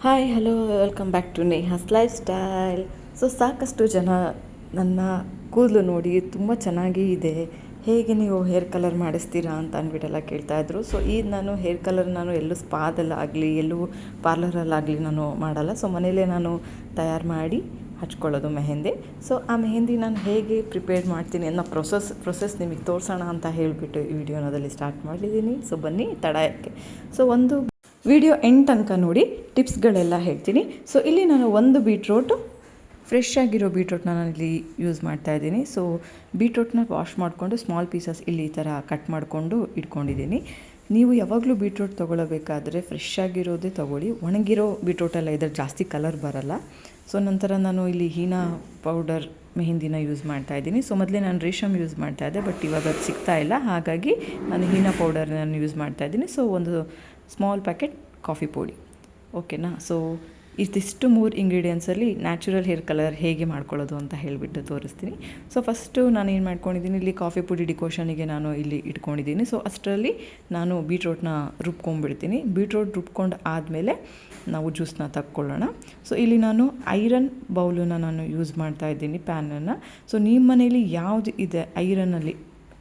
Hi hello welcome back to Neha's lifestyle. ಸಾಕಷ್ಟು ಜನ ನನ್ನ ಕೂದಲು ನೋಡಿ ತುಂಬ ಚೆನ್ನಾಗಿ ಇದೆ, ಹೇಗೆ ನೀವು ಹೇರ್ ಕಲರ್ ಮಾಡಿಸ್ತೀರಾ ಅಂತ ಅಂದ್ಬಿಟ್ಟೆಲ್ಲ ಕೇಳ್ತಾಯಿದ್ರು. ನಾನು ಹೇರ್ ಕಲರ್ ಎಲ್ಲೂ ಸ್ಪಾದಲ್ಲಾಗಲಿ ಎಲ್ಲೂ ಪಾರ್ಲರಲ್ಲಾಗಲಿ ನಾನು ಮಾಡಲ್ಲ. ಮನೇಲೇ ನಾನು ತಯಾರು ಮಾಡಿ ಹಚ್ಕೊಳ್ಳೋದು ಮೆಹಂದಿ. ಆ ಮೆಹಂದಿ ನಾನು ಹೇಗೆ ಪ್ರಿಪೇರ್ ಮಾಡ್ತೀನಿ ಅನ್ನೋ ಪ್ರೊಸೆಸ್ ನಿಮಗೆ ತೋರಿಸೋಣ ಅಂತ ಹೇಳಿಬಿಟ್ಟು ಈ ವಿಡಿಯೋನಲ್ಲಿ ಸ್ಟಾರ್ಟ್ ಮಾಡಿದ್ದೀನಿ. ಬನ್ನಿ ತಡ ಯಾಕೆ. ಒಂದು ವಿಡಿಯೋ ಎಂಡ್ ತನಕ ನೋಡಿ, ಟಿಪ್ಸ್ಗಳೆಲ್ಲ ಹೇಳ್ತೀನಿ. ಇಲ್ಲಿ ನಾನು ಒಂದು ಬೀಟ್ರೋಟು, ಫ್ರೆಶ್ ಆಗಿರೋ ಬೀಟ್ರೋಟ್ನ ನಾನಿಲ್ಲಿ ಯೂಸ್ ಮಾಡ್ತಾಯಿದ್ದೀನಿ. ಬೀಟ್ರೋಟ್ನ ವಾಶ್ ಮಾಡಿಕೊಂಡು ಸ್ಮಾಲ್ ಪೀಸಸ್ ಇಲ್ಲಿ ಈ ಥರ ಕಟ್ ಮಾಡಿಕೊಂಡು ಇಟ್ಕೊಂಡಿದ್ದೀನಿ. ನೀವು ಯಾವಾಗಲೂ ಬೀಟ್ರೋಟ್ ತೊಗೊಳ್ಳಬೇಕಾದ್ರೆ ಫ್ರೆಶ್ ಆಗಿರೋದೇ ತೊಗೊಳ್ಳಿ. ಒಣಗಿರೋ ಬೀಟ್ರೋಟೆಲ್ಲ ಇದ್ರೆ ಜಾಸ್ತಿ ಕಲರ್ ಬರಲ್ಲ. ನಂತರ ನಾನು ಇಲ್ಲಿ ಹೀನಾ ಪೌಡರ್ ಮೆಹಂದಿನ ಯೂಸ್ ಮಾಡ್ತಾಯಿದ್ದೀನಿ. ಮೊದಲೇ ನಾನು ರೇಷಮ್ ಯೂಸ್ ಮಾಡ್ತಾಯಿದ್ದೆ, ಬಟ್ ಇವಾಗ ಅದು ಸಿಗ್ತಾಯಿಲ್ಲ, ಹಾಗಾಗಿ ನಾನು ಹೀನಾ ಪೌಡರ್ನ ಯೂಸ್ ಮಾಡ್ತಾಯಿದ್ದೀನಿ. ಒಂದು ಸ್ಮಾಲ್ ಪ್ಯಾಕೆಟ್ ಕಾಫಿ ಪುಡಿ, ಓಕೆನಾ. ಇದಿಷ್ಟು 3 ಇಂಗ್ರೀಡಿಯೆಂಟ್ಸಲ್ಲಿ ನ್ಯಾಚುರಲ್ ಹೇರ್ ಕಲರ್ ಹೇಗೆ ಮಾಡ್ಕೊಳ್ಳೋದು ಅಂತ ಹೇಳಿಬಿಟ್ಟು ತೋರಿಸ್ತೀನಿ. ಫಸ್ಟು ನಾನು ಏನು ಮಾಡ್ಕೊಂಡಿದ್ದೀನಿ, ಇಲ್ಲಿ ಕಾಫಿ ಪುಡಿ ಡಿಕೋಷನಿಗೆ ನಾನು ಇಲ್ಲಿ ಇಟ್ಕೊಂಡಿದ್ದೀನಿ. ಅಷ್ಟರಲ್ಲಿ ನಾನು ಬೀಟ್ರೋಟ್ನ ರುಬ್ಕೊಂಡ್ಬಿಡ್ತೀನಿ. ಬೀಟ್ರೋಟ್ ರುಬ್ಕೊಂಡು ಆದಮೇಲೆ ನಾವು ಜ್ಯೂಸನ್ನ ತಕ್ಕೊಳ್ಳೋಣ. ಇಲ್ಲಿ ನಾನು ಐರನ್ ಬೌಲನ್ನು ನಾನು ಯೂಸ್ ಮಾಡ್ತಾಯಿದ್ದೀನಿ, ಪ್ಯಾನನ್ನು. ನಿಮ್ಮ ಮನೇಲಿ ಯಾವುದು ಇದೆ ಐರನ್ನಲ್ಲಿ,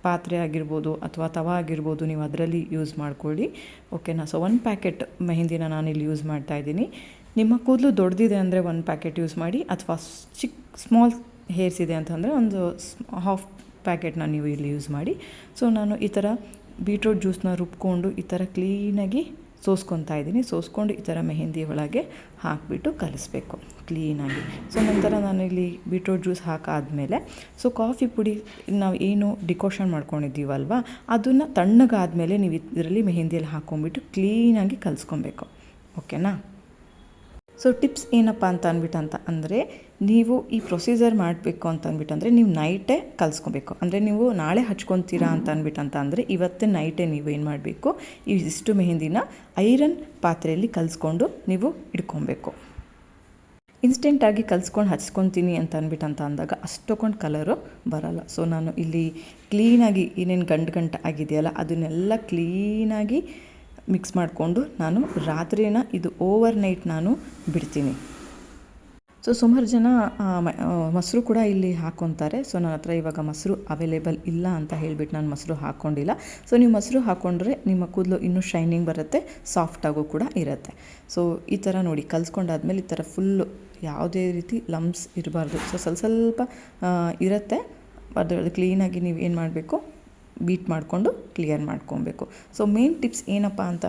ಪಾತ್ರೆ ಆಗಿರ್ಬೋದು ಅಥವಾ ತವಾ ಆಗಿರ್ಬೋದು, ನೀವು ಅದರಲ್ಲಿ ಯೂಸ್ ಮಾಡ್ಕೊಳ್ಳಿ, ಓಕೆನಾ. 1 ಪ್ಯಾಕೆಟ್ ಮೆಹಂದಿನ ನಾನಿಲ್ಲಿ ಯೂಸ್ ಮಾಡ್ತಾಯಿದ್ದೀನಿ. ನಿಮ್ಮ ಕೂದಲು ದೊಡ್ಡದಿದೆ ಅಂದರೆ 1 ಪ್ಯಾಕೆಟ್ ಯೂಸ್ ಮಾಡಿ, ಅಥವಾ ಸ್ಮಾಲ್ ಹೇರ್ಸ್ ಇದೆ ಅಂತಂದರೆ ಒಂದು ಹಾಫ್ ಪ್ಯಾಕೆಟ್ನ ನೀವು ಇಲ್ಲಿ ಯೂಸ್ ಮಾಡಿ. ನಾನು ಈ ಥರ ಬೀಟ್ರೋಟ್ ಜ್ಯೂಸನ್ನ ರುಬ್ಕೊಂಡು ಈ ಥರ ಕ್ಲೀನಾಗಿ ಸೋಸ್ಕೊತಾ ಇದ್ದೀನಿ. ಸೋಸ್ಕೊಂಡು ಈ ಥರ ಮೆಹಂದಿ ಒಳಗೆ ಹಾಕಿಬಿಟ್ಟು ಕಲಿಸ್ಬೇಕು ಕ್ಲೀನಾಗಿ. ನಂತರ ನಾನು ಇಲ್ಲಿ ಬೀಟ್ರೋಟ್ ಜ್ಯೂಸ್ ಹಾಕಾದಮೇಲೆ ಕಾಫಿ ಪುಡಿ ನಾವು ಏನು ಡಿಕೋಷನ್ ಮಾಡ್ಕೊಂಡಿದ್ದೀವಲ್ವ, ಅದನ್ನು ತಣ್ಣಗಾದಮೇಲೆ ನೀವು ಇದರಲ್ಲಿ ಮೆಹಂದಿಯಲ್ಲಿ ಹಾಕ್ಕೊಂಬಿಟ್ಟು ಕ್ಲೀನಾಗಿ ಕಲಿಸ್ಕೊಬೇಕು, ಓಕೆನಾ. ಟಿಪ್ಸ್ ಏನಪ್ಪ ಅಂತ ಅಂದರೆ, ನೀವು ಈ ಪ್ರೊಸೀಜರ್ ಮಾಡಬೇಕು ಅಂತಂದ್ಬಿಟ್ಟಂದರೆ ನೀವು ನೈಟೇ ಕಲಿಸ್ಕೊಬೇಕು. ಅಂದರೆ ನೀವು ನಾಳೆ ಹಚ್ಕೊತೀರಾ ಅಂದರೆ ಇವತ್ತೇ ನೈಟೇ ನೀವು ಏನು ಮಾಡಬೇಕು, ಇಷ್ಟು ಮೆಹಂದಿನ ಐರನ್ ಪಾತ್ರೆಯಲ್ಲಿ ಕಲಿಸ್ಕೊಂಡು ನೀವು ಇಟ್ಕೊಬೇಕು. ಇನ್ಸ್ಟೆಂಟಾಗಿ ಕಲಿಸ್ಕೊಂಡು ಹಚ್ಕೊತೀನಿ ಅಂತ ಅಂದಾಗ ಅಷ್ಟೊಂದು ಕಲರು ಬರಲ್ಲ. ನಾನು ಇಲ್ಲಿ ಕ್ಲೀನಾಗಿ ಏನೇನು ಗಂಟು ಆಗಿದೆಯಲ್ಲ ಅದನ್ನೆಲ್ಲ ಕ್ಲೀನಾಗಿ ಮಿಕ್ಸ್ ಮಾಡಿಕೊಂಡು ನಾನು ರಾತ್ರಿನ ಇದು ಓವರ್ ನೈಟ್ ನಾನು ಬಿಡ್ತೀನಿ. ಸುಮಾರು ಜನ ಮೊಸರು ಕೂಡ ಇಲ್ಲಿ ಹಾಕ್ಕೊತಾರೆ. ನನ್ನ ಹತ್ರ ಇವಾಗ ಮೊಸರು ಅವೈಲೇಬಲ್ ಇಲ್ಲ ಅಂತ ಹೇಳಿಬಿಟ್ಟು ನಾನು ಮೊಸರು ಹಾಕ್ಕೊಂಡಿಲ್ಲ. ನೀವು ಮೊಸರು ಹಾಕ್ಕೊಂಡ್ರೆ ನಿಮ್ಮ ಕೂದಲು ಇನ್ನೂ ಶೈನಿಂಗ್ ಬರುತ್ತೆ, ಸಾಫ್ಟಾಗೂ ಕೂಡ ಇರುತ್ತೆ. ಈ ಥರ ನೋಡಿ ಕಲಿಸ್ಕೊಂಡಾದ್ಮೇಲೆ ಈ ಥರ ಫುಲ್ಲು ಯಾವುದೇ ರೀತಿ ಲಮ್ಸ್ ಇರಬಾರ್ದು. ಸ್ವಲ್ಪ ಇರುತ್ತೆ, ಅದು ಕ್ಲೀನಾಗಿ ನೀವು ಏನು ಮಾಡಬೇಕು, ಬೀಟ್ ಮಾಡಿಕೊಂಡು ಕ್ಲಿಯರ್ ಮಾಡ್ಕೊಬೇಕು. ಮೇನ್ ಟಿಪ್ಸ್ ಏನಪ್ಪ ಅಂತ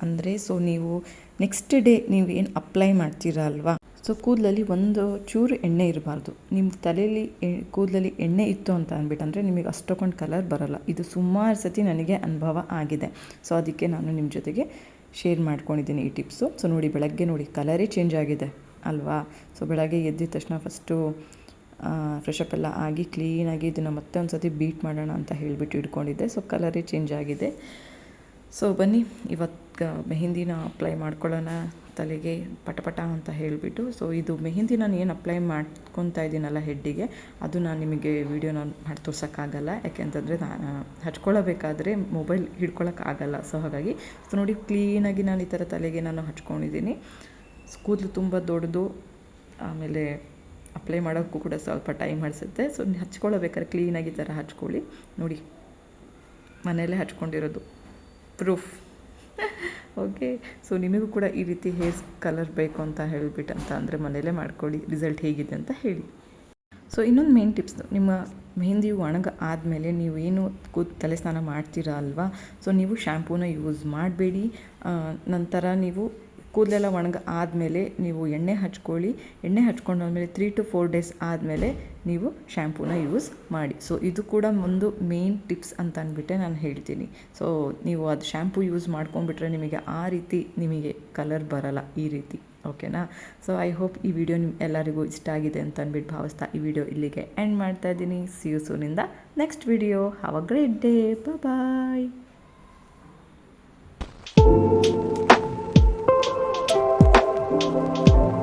ಅಂದರೆ ನೀವು ನೆಕ್ಸ್ಟ್ ಡೇ ನೀವು ಏನು ಅಪ್ಲೈ ಮಾಡ್ತೀರಾ ಅಲ್ವಾ, ಕೂದಲಲ್ಲಿ ಒಂದು ಚೂರು ಎಣ್ಣೆ ಇರಬಾರ್ದು. ನಿಮ್ಮ ತಲೆಯಲ್ಲಿ ಕೂದಲಲ್ಲಿ ಎಣ್ಣೆ ಇತ್ತು ಅಂತ ಅಂದ್ಬಿಟ್ಟಂದರೆ ನಿಮಗೆ ಅಷ್ಟೊಂದು ಕಲರ್ ಬರಲ್ಲ. ಇದು ಸುಮಾರು ಸತಿ ನನಗೆ ಅನುಭವ ಆಗಿದೆ. ಅದಕ್ಕೆ ನಾನು ನಿಮ್ಮ ಜೊತೆಗೆ ಶೇರ್ ಮಾಡ್ಕೊಂಡಿದ್ದೀನಿ ಈ ಟಿಪ್ಸು. ನೋಡಿ ಬೆಳಗ್ಗೆ ನೋಡಿ ಕಲರೇ ಚೇಂಜ್ ಆಗಿದೆ ಅಲ್ವಾ. ಬೆಳಗ್ಗೆ ಎದ್ದಿದ ತಕ್ಷಣ ಫಸ್ಟು ಫ್ರೆಶಪ್ ಎಲ್ಲ ಆಗಿ ಕ್ಲೀನಾಗಿ ಇದನ್ನು ಮತ್ತೆ ಒಂದು ಸತಿ ಬೀಟ್ ಮಾಡೋಣ ಅಂತ ಹೇಳಿಬಿಟ್ಟು ಇಟ್ಕೊಂಡಿದ್ದೆ. ಕಲರೇ ಚೇಂಜ್ ಆಗಿದೆ. ಬನ್ನಿ ಇವತ್ತು ಮೆಹಂದಿನ ಅಪ್ಲೈ ಮಾಡ್ಕೊಳ್ಳೋಣ ತಲೆಗೆ ಪಟಪಟ ಅಂತ ಹೇಳಿಬಿಟ್ಟು. ಇದು ಮೆಹಂದಿ ನಾನು ಏನು ಅಪ್ಲೈ ಮಾಡ್ಕೊತಾ ಇದ್ದೀನಲ್ಲ ಹೆಡ್ಡಿಗೆ, ಅದು ನಾನು ನಿಮಗೆ ವಿಡಿಯೋನ ಮಾಡಿ ತೋರ್ಸೋಕ್ಕಾಗಲ್ಲ. ಯಾಕೆಂತಂದರೆ ನಾನು ಹಚ್ಕೊಳ್ಳಬೇಕಾದ್ರೆ ಮೊಬೈಲ್ ಹಿಡ್ಕೊಳ್ಳೋಕ್ಕಾಗಲ್ಲ. ಹಾಗಾಗಿ ನೋಡಿ ಕ್ಲೀನಾಗಿ ನಾನು ಈ ಥರ ತಲೆಗೆ ನಾನು ಹಚ್ಕೊಂಡಿದ್ದೀನಿ. ಕೂದಲು ತುಂಬ ದೊಡ್ಡದು, ಆಮೇಲೆ ಅಪ್ಲೈ ಮಾಡೋಕ್ಕೂ ಕೂಡ ಸ್ವಲ್ಪ ಟೈಮ್ ಹಿಡಿಸುತ್ತೆ. ಹಚ್ಕೊಳ್ಳಬೇಕಾದ್ರೆ ಕ್ಲೀನಾಗಿ ಈ ಥರ ಹಚ್ಕೊಳ್ಳಿ. ನೋಡಿ ಮನೆಯಲ್ಲೇ ಹಚ್ಕೊಂಡಿರೋದು ಪ್ರೂಫ್, ಓಕೆ. ನಿಮಗೂ ಕೂಡ ಈ ರೀತಿ ಹೇರ್ಸ್ ಕಲರ್ ಬೇಕು ಅಂತ ಹೇಳಿಬಿಟ್ಟು ಅಂದರೆ ಮನೆಯಲ್ಲೇ ಮಾಡ್ಕೊಳ್ಳಿ. ರಿಸಲ್ಟ್ ಹೇಗಿದೆ ಅಂತ ಹೇಳಿ. ಇನ್ನೊಂದು ಮೇನ್ ಟಿಪ್ಸ್, ನಿಮ್ಮ ಮೆಹಂದಿ ಆದಮೇಲೆ ನೀವು ಏನು ತಲೆ ಸ್ನಾನ ಮಾಡ್ತೀರಾ ಅಲ್ವಾ, ನೀವು ಶ್ಯಾಂಪೂನ ಯೂಸ್ ಮಾಡಬೇಡಿ. ನಂತರ ನೀವು ಕೂದಲೆಲ್ಲ ಆದಮೇಲೆ ನೀವು ಎಣ್ಣೆ ಹಚ್ಕೊಳ್ಳಿ. ಎಣ್ಣೆ ಹಚ್ಕೊಂಡಾದ್ಮೇಲೆ 3 to 4 days ಆದಮೇಲೆ ನೀವು ಶ್ಯಾಂಪೂನ ಯೂಸ್ ಮಾಡಿ. ಇದು ಕೂಡ ಒಂದು ಮೇನ್ ಟಿಪ್ಸ್ ಅಂತ ಅಂದ್ಬಿಟ್ಟೆ ನಾನು ಹೇಳ್ತೀನಿ. ನೀವು ಅದು ಶ್ಯಾಂಪೂ ಯೂಸ್ ಮಾಡ್ಕೊಂಡ್ಬಿಟ್ರೆ ನಿಮಗೆ ಆ ರೀತಿ ನಿಮಗೆ ಕಲರ್ ಬರಲ್ಲ ಈ ರೀತಿ, ಓಕೆನಾ. ಐ ಹೋಪ್ ಈ ವಿಡಿಯೋ ಎಲ್ಲರಿಗೂ ಇಷ್ಟ ಆಗಿದೆ ಅಂತ ಅಂದ್ಬಿಟ್ಟು ಭಾವಿಸ್ತಾ ಈ ವಿಡಿಯೋ ಇಲ್ಲಿಗೆ ಎಂಡ್ ಮಾಡ್ತಾ ಇದ್ದೀನಿ. See you soon in the next video. Have a great day. Bye. Thank you.